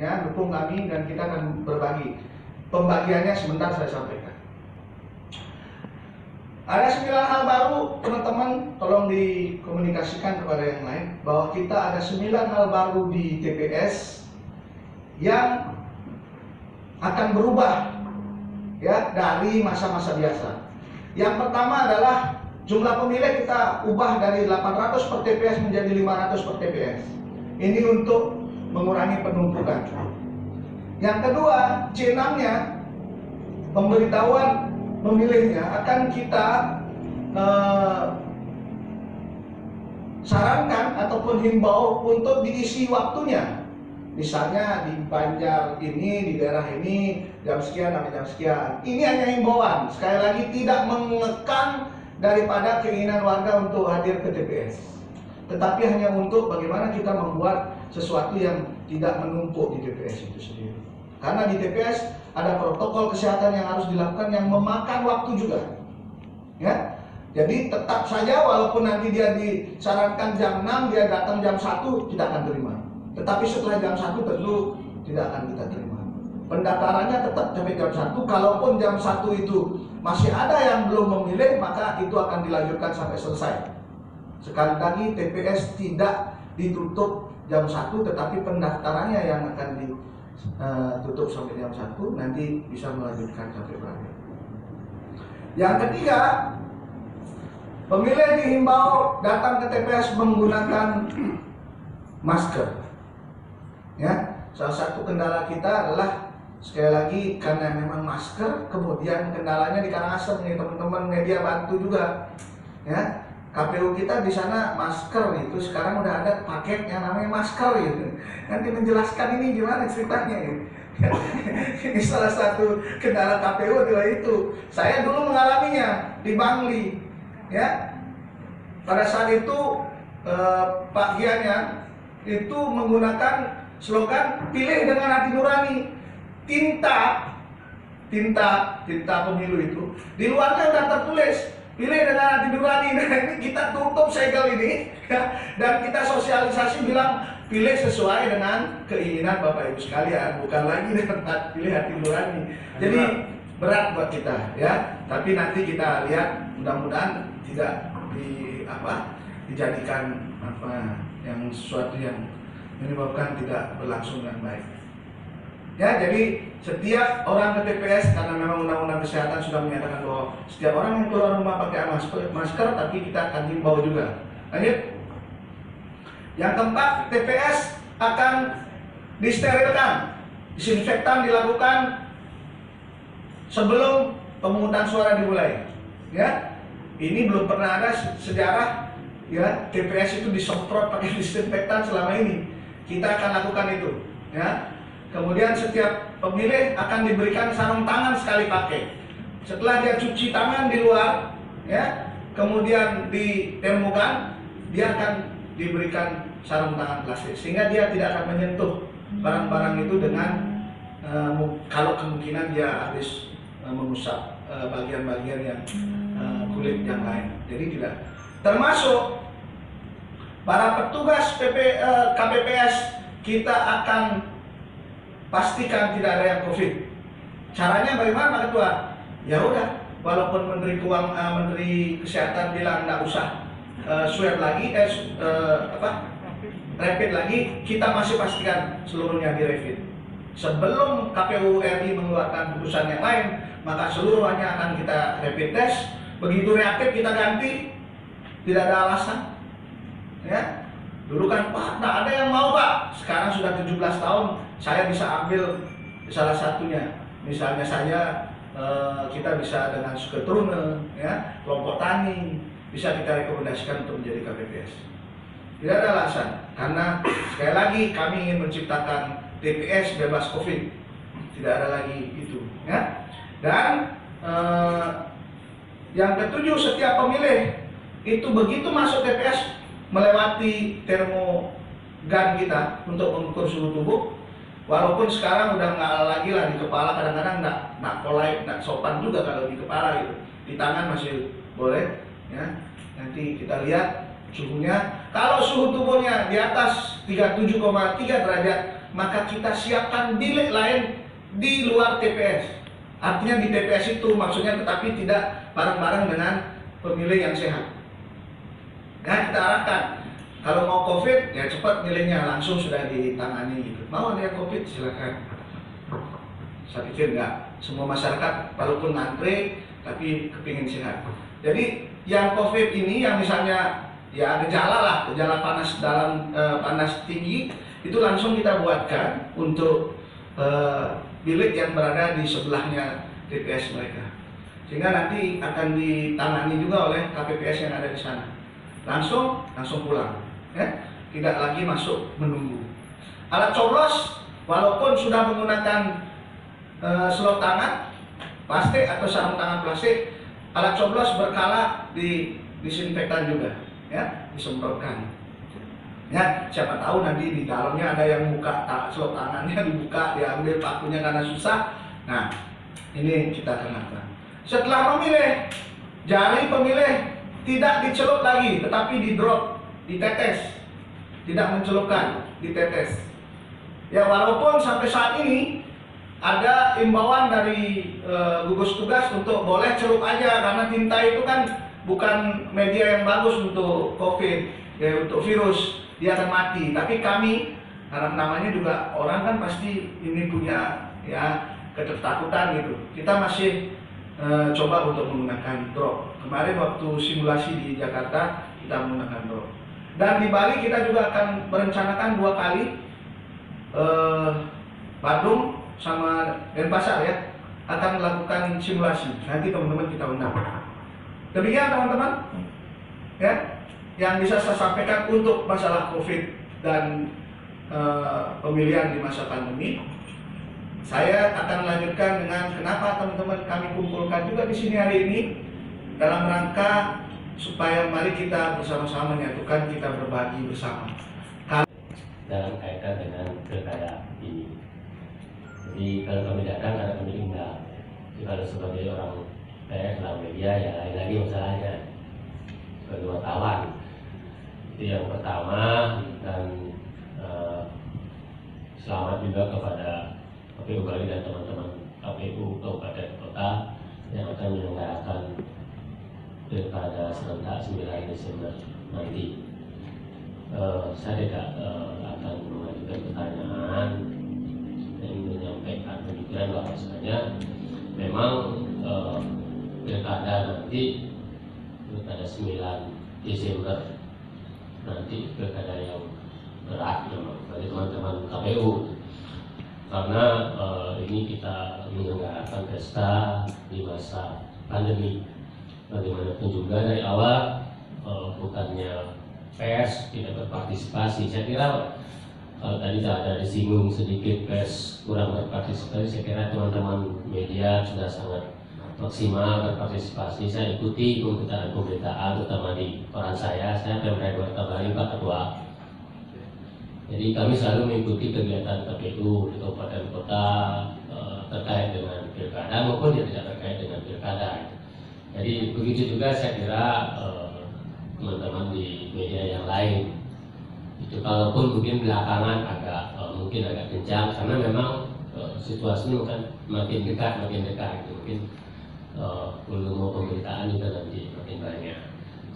Ya, dukung kami dan kita akan berbagi. Pembagiannya sebentar saya sampaikan. Ada 9 hal baru, teman-teman, tolong dikomunikasikan kepada yang lain bahwa kita ada 9 hal baru di TPS yang akan berubah ya dari masa-masa biasa. Yang pertama adalah jumlah pemilih kita ubah dari 800 per TPS menjadi 500 per TPS. Ini untuk mengurangi penumpukan. Yang kedua, C6-nya pemberitahuan memilihnya akan kita sarankan ataupun himbau untuk diisi waktunya. Misalnya di Banjar ini, di daerah ini jam sekian sampai jam sekian. Ini hanya himbauan. Sekali lagi tidak mengekang daripada keinginan warga untuk hadir ke TPS. Tetapi hanya untuk bagaimana kita membuat sesuatu yang tidak menumpuk di TPS itu sendiri. Karena di TPS ada protokol kesehatan yang harus dilakukan yang memakan waktu juga. Ya. Jadi tetap saja walaupun nanti dia disarankan jam 6, dia datang jam 1, kita akan terima. Tetapi setelah jam 1 tentu tidak akan kita terima. Pendaftarannya tetap sampai jam 1, kalaupun jam 1 itu masih ada yang belum memilih, maka itu akan dilanjutkan sampai selesai. Sekali lagi TPS tidak ditutup jam 1, tetapi pendaftarannya yang akan ditutup sampai jam 1, nanti bisa melanjutkan sampai berakhir. Yang ketiga, pemilih dihimbau datang ke TPS menggunakan masker. Ya, salah satu kendala kita adalah sekali lagi karena memang masker, kemudian kendalanya di Karangasem nih teman-teman media bantu juga. Ya, KPU kita di sana masker itu sekarang udah ada paket yang namanya masker gitu. Nanti menjelaskan ini gimana ceritanya ini. Ini salah satu kendala KPU adalah itu. Saya dulu mengalaminya di Bangli. Ya, pada saat itu Pak Gianya itu menggunakan slogan pilih dengan hati nurani. Tinta pemilu itu di luarnya udah tertulis pilih dengan hati nurani. Nah, ini kita tutup segel ini ya, dan kita sosialisasi bilang pilih sesuai dengan keinginan Bapak Ibu sekalian, bukan lagi dengan pilih hati nurani. Jadi berat buat kita ya, tapi nanti kita lihat mudah-mudahan tidak dijadikan yang sesuatu yang menyebabkan tidak berlangsung dengan baik. Ya, jadi setiap orang ke TPS karena memang undang-undang kesehatan sudah menyatakan bahwa setiap orang yang keluar rumah pakai masker, tapi kita akan himbau juga. Lanjut. Yang keempat, TPS akan disterilkan, disinfektan dilakukan sebelum pemungutan suara dimulai. Ya, ini belum pernah ada sejarah ya TPS itu disemprot pakai disinfektan selama ini. Kita akan lakukan itu. Ya. Kemudian setiap pemilih akan diberikan sarung tangan sekali pakai. Setelah dia cuci tangan di luar, ya, kemudian ditemukan, dia akan diberikan sarung tangan plastik, sehingga dia tidak akan menyentuh barang-barang itu dengan kalau kemungkinan dia habis mengusap bagian-bagian yang kulit yang lain. Jadi tidak. Termasuk para petugas KPPS kita akan pastikan tidak ada yang COVID. Caranya bagaimana Pak Ketua? Ya udah, walaupun Menteri Kesehatan bilang nggak usah swab lagi, rapid lagi, kita masih pastikan seluruhnya di rapid. Sebelum KPU RI mengeluarkan putusan yang lain, maka seluruhnya akan kita rapid test. Begitu reaktif kita ganti, tidak ada alasan. Ya. Dulu kan Pak, tak ada yang mau Pak. Sekarang sudah 17 tahun, saya bisa ambil salah satunya. Misalnya kita bisa dengan Suketrune, ya, kelompok tani, bisa kita rekomendasikan untuk menjadi KPPS. Tidak ada alasan, karena sekali lagi kami ingin menciptakan TPS bebas COVID. Tidak ada lagi itu. Ya. Dan yang ketujuh, setiap pemilih itu begitu masuk TPS melewati termogan kita untuk mengukur suhu tubuh, walaupun sekarang udah nggak lagi lah di kepala, kadang-kadang nggak polite, nggak sopan juga kalau di kepala gitu, di tangan masih boleh, ya. Nanti kita lihat suhunya, kalau suhu tubuhnya di atas 37,3 derajat, maka kita siapkan bilik lain di luar TPS. Artinya di TPS itu maksudnya, tetapi tidak bareng-bareng dengan pemilih yang sehat. Nah, kita arahkan, kalau mau COVID ya cepat milihnya langsung sudah ditangani gitu. Mau ada yang COVID silakan. Saya pikir enggak, semua masyarakat walaupun antre tapi kepingin sehat. Jadi yang COVID ini yang misalnya ya gejala lah, gejala panas panas tinggi, itu langsung kita buatkan untuk bilik yang berada di sebelahnya TPS mereka, sehingga nanti akan ditangani juga oleh KPPS yang ada di sana. Langsung pulang, ya, tidak lagi masuk menunggu. Alat coblos walaupun sudah menggunakan selop tangan plastik atau sarung tangan plastik, alat coblos berkala disinfektan juga, ya, disemprotkan. Ya, siapa tahu nanti di dalamnya ada yang buka selop tangannya dibuka, diambil pakunya karena susah. Nah, ini kita kenakan. Setelah memilih, jari pemilih tidak dicelup lagi, tetapi di drop, ditetes, tidak mencelupkan, ditetes. Ya, walaupun sampai saat ini ada imbauan dari gugus tugas untuk boleh celup aja, karena tinta itu kan bukan media yang bagus untuk COVID, ya, untuk virus, dia akan mati. Tapi kami, karena namanya juga orang kan pasti ini punya ya ketakutan gitu, kita masih coba untuk menggunakan drop. Kemarin waktu simulasi di Jakarta kita menggunakan drop, dan di Bali kita juga akan merencanakan 2 kali, Badung sama Denpasar ya, akan melakukan simulasi. Nanti teman-teman kita undang. Demikian teman-teman ya yang bisa saya sampaikan untuk masalah COVID dan pemilihan di masa pandemi. Saya akan lanjutkan dengan kenapa teman-teman kami kumpulkan juga di sini hari ini, dalam rangka supaya mari kita bersama-sama menyatukan, kita berbagi bersama. Dalam kaitan dengan pilkada ini. Jadi kalau kami datang karena kami undang. Jadi kalau sebagai orang dalam media ya lain lagi masalahnya. Sebagai wartawan. Itu yang pertama, dan selamat juga kepada KPU Bali dan teman-teman KPU Kabupaten Kota yang akan menyelenggarakan pilkada serentak 9 Desember nanti. Saya tidak akan mengajukan pertanyaan dan menyampaikan pemikiran bahwasanya memang pilkada nanti, pilkada 9 Desember nanti pilkada yang berat memang bagi teman-teman KPU, karena ini kita menyelenggarakan pesta di masa pandemi. Bagaimanapun juga dari awal bukannya pers tidak berpartisipasi. Saya kira kalau tadi ada disinggung sedikit pers kurang berpartisipasi, saya kira teman-teman media sudah sangat maksimal berpartisipasi. Saya ikuti pemberitaan terutama di koran saya Pemda Bali Pak Ketua. Jadi kami selalu mengikuti kegiatan KPU di kabupaten kota terkait dengan pilkada maupun yang tidak terkait dengan pilkada. Jadi begitu juga saya kira teman-teman di media yang lain. Itu kalaupun mungkin belakangan mungkin agak kencang karena memang situasinya kan makin dekat. Mungkin volume pemberitaan juga nanti makin banyak.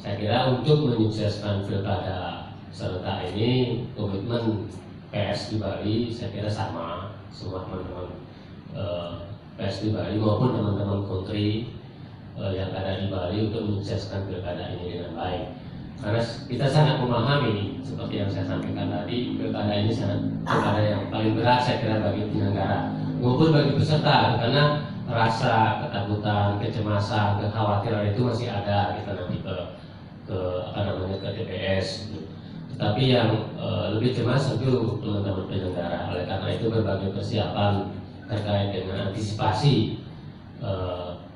Saya kira untuk menyukseskan pilkada serentak ini, komitmen PS di Bali saya kira sama, semua teman-teman PS di Bali maupun teman-teman kontri yang ada di Bali untuk menyukseskan pilkada ini dengan baik. Karena kita sangat memahami seperti yang saya sampaikan tadi, pilkada ini sangat pilkada yang paling berat saya kira bagi penyelenggara maupun bagi peserta, karena rasa ketakutan, kecemasan, kekhawatiran itu masih ada kita nanti ke TPS. Tapi yang lebih cemas itu teman-teman penyelenggara. Oleh karena itu berbagai persiapan terkait dengan antisipasi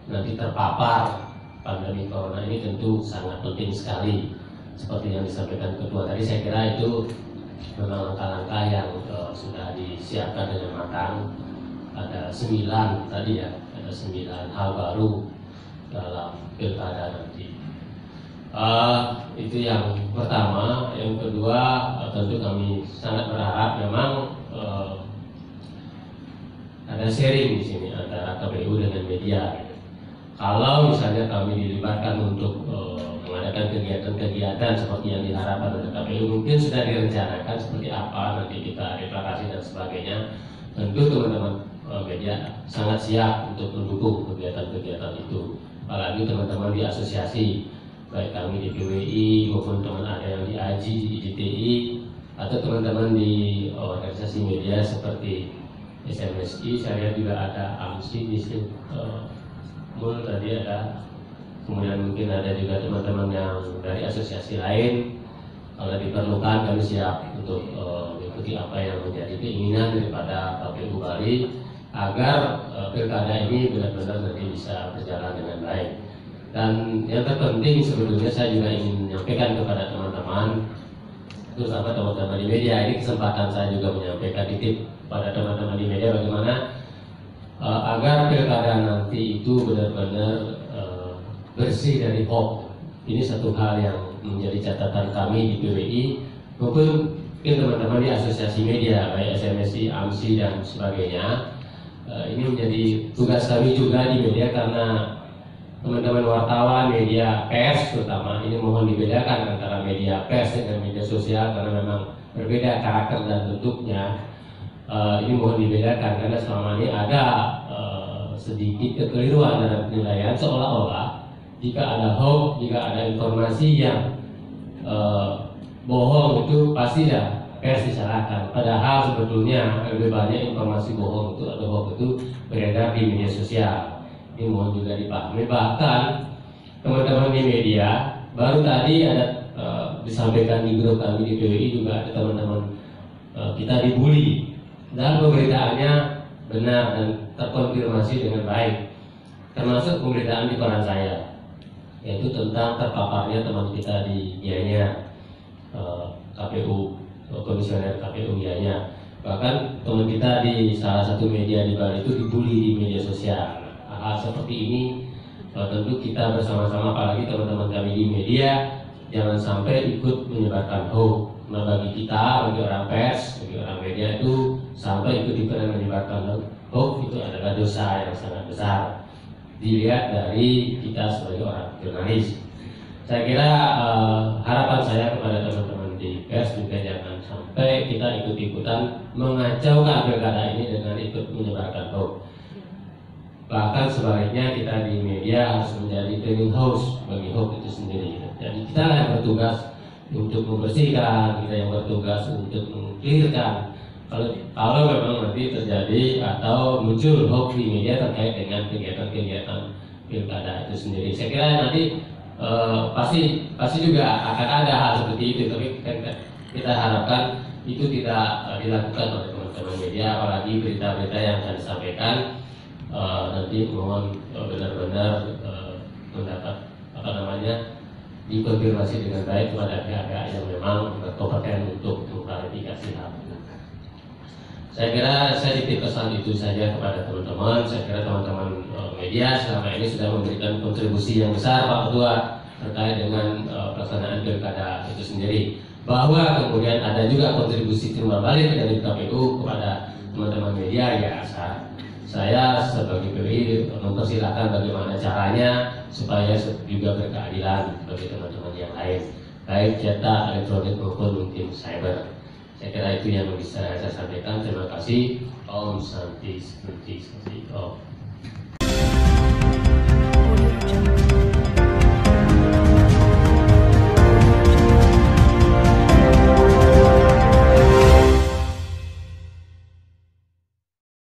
nanti terpapar pandemi corona ini tentu sangat penting sekali. Seperti yang disampaikan Ketua tadi, saya kira itu memang langkah-langkah yang sudah disiapkan dengan matang. Ada 9 tadi ya, ada 9 hal baru dalam pilkada nanti. Itu yang pertama. Yang kedua, tentu kami sangat berharap memang ada sharing di sini antara KPU dengan media. Kalau misalnya kami dilibatkan untuk mengadakan kegiatan-kegiatan seperti yang diharapkan oleh KPU, mungkin sudah direncanakan seperti apa nanti kita deklarasi dan sebagainya. Tentu teman-teman media sangat siap untuk mendukung kegiatan-kegiatan itu. Apalagi teman-teman di asosiasi, baik kami di PWI maupun teman ada yang di AJI, di ITI, atau teman-teman di organisasi media seperti SMSI, saya lihat juga ada AMSI di sini. Tadi ada, kemudian mungkin ada juga teman-teman yang dari asosiasi lain. Kalau diperlukan kami siap untuk mengikuti apa yang menjadi keinginan daripada KPU Bali agar pilkada ini benar-benar nanti bisa berjalan dengan baik. Dan yang terpenting sebetulnya saya juga ingin menyampaikan kepada teman-teman, terutama teman-teman di media, ini kesempatan saya juga menyampaikan titip pada teman-teman di media bagaimana agar pilkada nanti itu benar-benar bersih dari hoax. Ini satu hal yang menjadi catatan kami di PWI maupun teman-teman di asosiasi media baik SMSI, AMSI dan sebagainya. Ini menjadi tugas kami juga di media karena teman-teman wartawan, media pers terutama ini mohon dibedakan antara media pers dengan media sosial karena memang berbeda karakter dan bentuknya. Ini mohon dibedakan karena selama ini ada sedikit kekeliruan dalam penilaian seolah-olah jika ada hoax, jika ada informasi yang bohong itu pasti dah pers disalahkan. Padahal sebetulnya lebih banyak informasi bohong itu atau hoax itu beredar di media sosial. Ini mohon juga dipahami. Bahkan teman-teman di media baru tadi ada disampaikan di grup kami di PWI juga ada teman-teman kita dibully dan pemberitaannya benar dan terkonfirmasi dengan baik, termasuk pemberitaan di koran saya, yaitu tentang terpaparnya teman kita di Gianyar, KPU, komisioner KPU Gianyar. Bahkan teman kita di salah satu media di Bali itu dibully di media sosial. Hal seperti ini tentu kita bersama-sama, apalagi teman-teman kami di media, jangan sampai ikut menyebarkan hoax. Nah, bagi kita, bagi orang pers, bagi orang media itu sampai ikut-ikutan menyebarkan hoax itu adalah dosa yang sangat besar dilihat dari kita sebagai orang jurnalis. Saya kira harapan saya kepada teman-teman di pers juga jangan sampai kita ikut-ikutan mengacaukan pilkada ini dengan ikut menyebarkan hoax. Bahkan sebaliknya kita di media harus menjadi cleaning house bagi hoax itu sendiri. Jadi kita yang bertugas untuk membersihkan, kita yang bertugas untuk mengklirkan kalau memang nanti terjadi atau muncul hoax di media terkait dengan kegiatan-kegiatan pilkada itu sendiri. Saya kira nanti pasti juga akan ada hal seperti itu, tapi kita harapkan itu tidak dilakukan oleh teman-teman media, apalagi berita-berita yang akan disampaikan nanti mohon benar-benar mendapat dikonfirmasi dengan baik kepada pihak-pihak yang memang berkompeten untuk mengklarifikasi hal itu. Saya kira saya titip pesan itu saja kepada teman-teman. Saya kira teman-teman media selama ini sudah memberikan kontribusi yang besar Pak Ketua terkait dengan pelaksanaan pilkada itu sendiri. Bahwa kemudian ada juga kontribusi timbal balik dari KPU kepada teman-teman media, ya saya sebagai PWI mempersilahkan bagaimana caranya supaya juga berkeadilan bagi teman-teman yang lain, baik cetak, elektronik maupun mungkin cyber. Saya kira itu yang bisa saya sampaikan. Terima kasih. Om Santi Santi Santi.